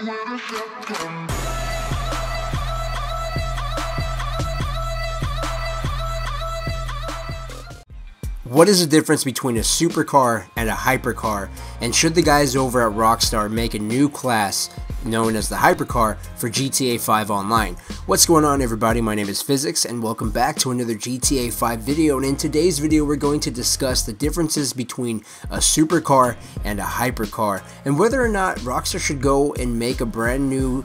What is the difference between a supercar and a hypercar, and should the guys over at Rockstar make a new class known as the hypercar for GTA 5 Online? What's going on, everybody? My name is Physiics and welcome back to another GTA 5 video, and in today's video we're going to discuss the differences between a supercar and a hypercar and whether or not Rockstar should go and make a brand new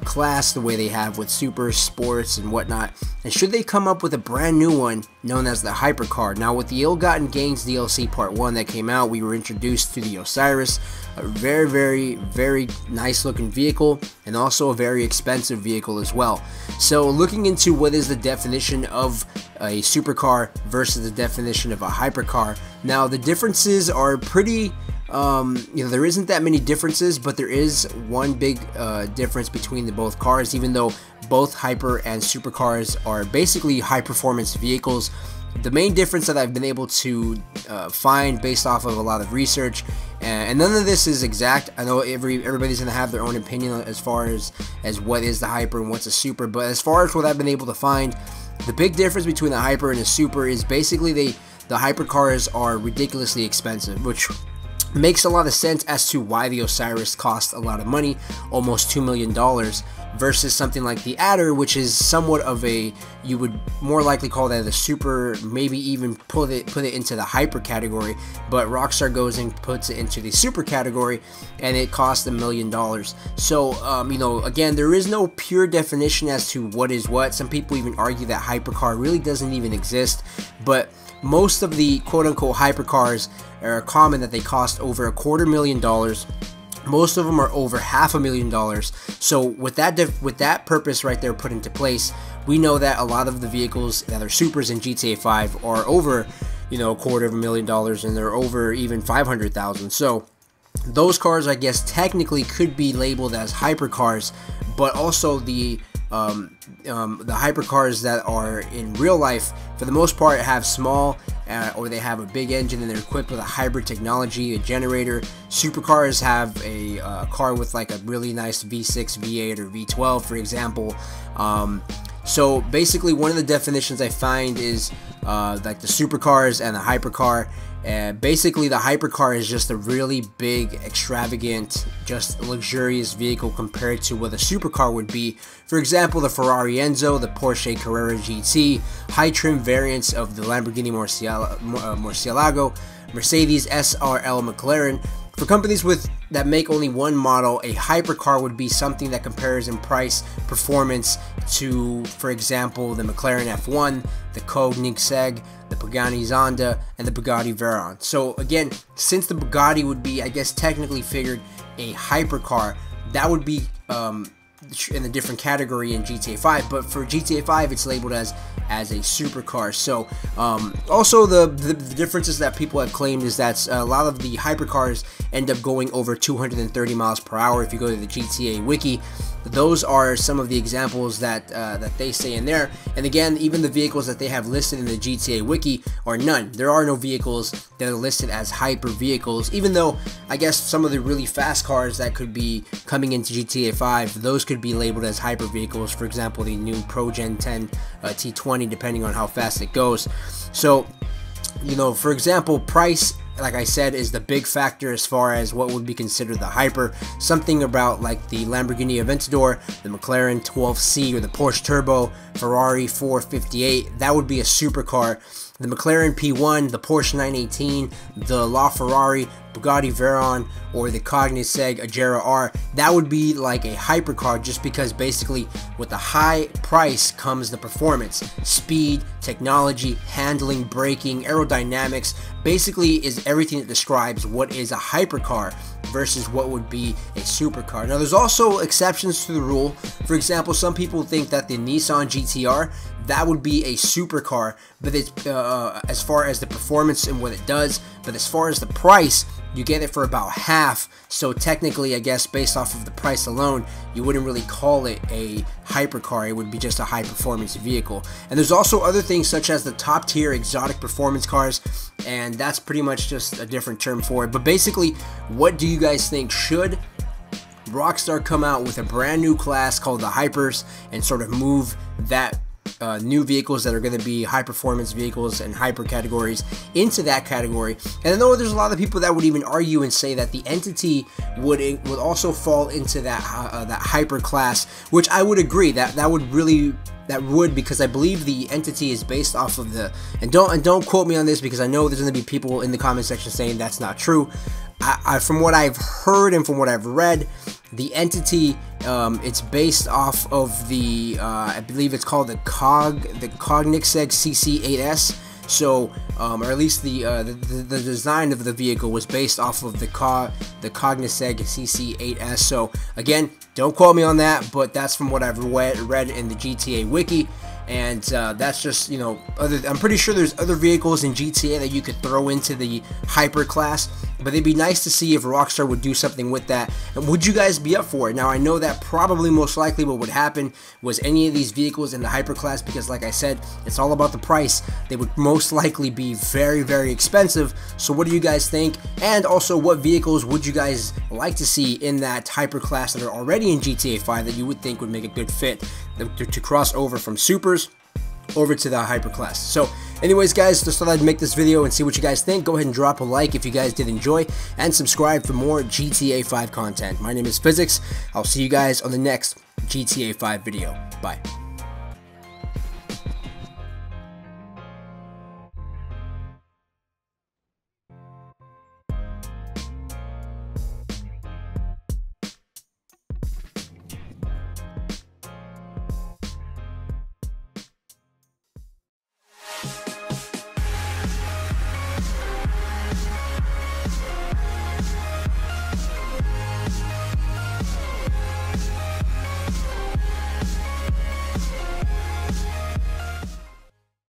class the way they have with super sports and whatnot, and should they come up with a brand new one known as the hypercar. Now, with the Ill-Gotten Gains DLC Part 1 that came out, we were introduced to the Osiris, a very nice looking vehicle and also a very expensive vehicle as well. So looking into what is the definition of a supercar versus the definition of a hypercar, now the differences are pretty there isn't that many differences, but there is one big difference between the both cars, even though both hyper and supercars are basically high performance vehicles. The main difference that I've been able to find based off of a lot of research, and none of this is exact. I know everybody's gonna have their own opinion as far as what is the hyper and what's a super, but as far as what I've been able to find, the big difference between a hyper and a super is basically the hypercars are ridiculously expensive, which makes a lot of sense as to why the Osiris cost a lot of money, almost $2 million, versus something like the Adder, which is somewhat of a, you would more likely call that a super, maybe even put it into the hyper category, but Rockstar goes and puts it into the super category, and it costs $1 million. So again, there is no pure definition as to what is what. Some people even argue that hypercar really doesn't even exist, but most of the quote-unquote hypercars are common that they cost over $250,000. Most of them are over $500,000. So with that purpose right there put into place, we know that a lot of the vehicles that are supers in GTA 5 are over, $250,000, and they're over even $500,000. So those cars, I guess, technically could be labeled as hypercars, but also the hypercars that are in real life, for the most part, have small or they have a big engine and they're equipped with a hybrid technology, a generator. Supercars have a car with like a really nice V6, V8, or V12, for example. So basically, one of the definitions I find is like the supercars and the hypercar. Basically, the hypercar is just a really big, extravagant, just luxurious vehicle compared to what a supercar would be. For example, the Ferrari Enzo, the Porsche Carrera GT, high trim variants of the Lamborghini Murcielago, Mercedes SRL McLaren. For companies that make only one model, a hypercar would be something that compares in price, performance to, for example, the McLaren F1, the Koenigsegg, the Pagani Zonda, and the Bugatti Veyron. So again, since the Bugatti would be, I guess, technically figured a hypercar, that would be in a different category in GTA 5, but for GTA 5 it's labeled as a supercar. So also the differences that people have claimed is that a lot of the hypercars end up going over 230 miles per hour. If you go to the GTA wiki, those are some of the examples that they say in there. And again, even the vehicles that they have listed in the GTA wiki are none. There are no vehicles that are listed as hyper vehicles, even though I guess some of the really fast cars that could be coming into GTA 5, those could be labeled as hyper vehicles. For example, the new Pro Gen 10 T20, depending on how fast it goes. So, for example, price, like I said, is the big factor as far as what would be considered the hyper. Something about like the Lamborghini Aventador, the McLaren 12C, or the Porsche Turbo, Ferrari 458, that would be a supercar. The McLaren P1, the Porsche 918, the LaFerrari, Bugatti Veyron, or the Koenigsegg Agera R, that would be like a hypercar, just because basically with the high price comes the performance, speed, technology, handling, braking, aerodynamics, basically is everything that describes what is a hypercar versus what would be a supercar. Now, there's also exceptions to the rule. For example, some people think that the Nissan GTR, that would be a supercar, but it's as far as the performance and what it does, but as far as the price, you get it for about half. So technically, I guess based off of the price alone, you wouldn't really call it a hypercar. It would be just a high performance vehicle. And there's also other things such as the top tier exotic performance cars, and that's pretty much just a different term for it. But basically, what do you guys think? Should Rockstar come out with a brand new class called the Hypers and sort of move that new vehicles that are going to be high performance vehicles and hyper categories into that category. And I know there's a lot of people that would even argue and say that the Entity would also fall into that that hyper class, which I would agree that would, because I believe the Entity is based off of the, and don't quote me on this because I know there's going to be people in the comment section saying that's not true. From what I've heard and from what I've read, the Entity, it's based off of the, I believe it's called the Koenigsegg CC8S. So, or at least the design of the vehicle was based off of the Koenigsegg CC8S. So again, don't quote me on that, but that's from what I've read in the GTA wiki. And that's just, you know, I'm pretty sure there's other vehicles in GTA that you could throw into the hyper class, but it'd be nice to see if Rockstar would do something with that. And would you guys be up for it? Now, I know that probably most likely what would happen was any of these vehicles in the hyper class, because like I said, it's all about the price. They would most likely be very, very expensive. So what do you guys think? And also, what vehicles would you guys like to see in that hyper class that are already in GTA 5 that you would think would make a good fit to cross over from Supers over to the hyper class? So anyways, guys, just thought I'd make this video and see what you guys think. Go ahead and drop a like if you guys did enjoy, and subscribe for more GTA 5 content. My name is Physiics. I'll see you guys on the next GTA 5 video. Bye.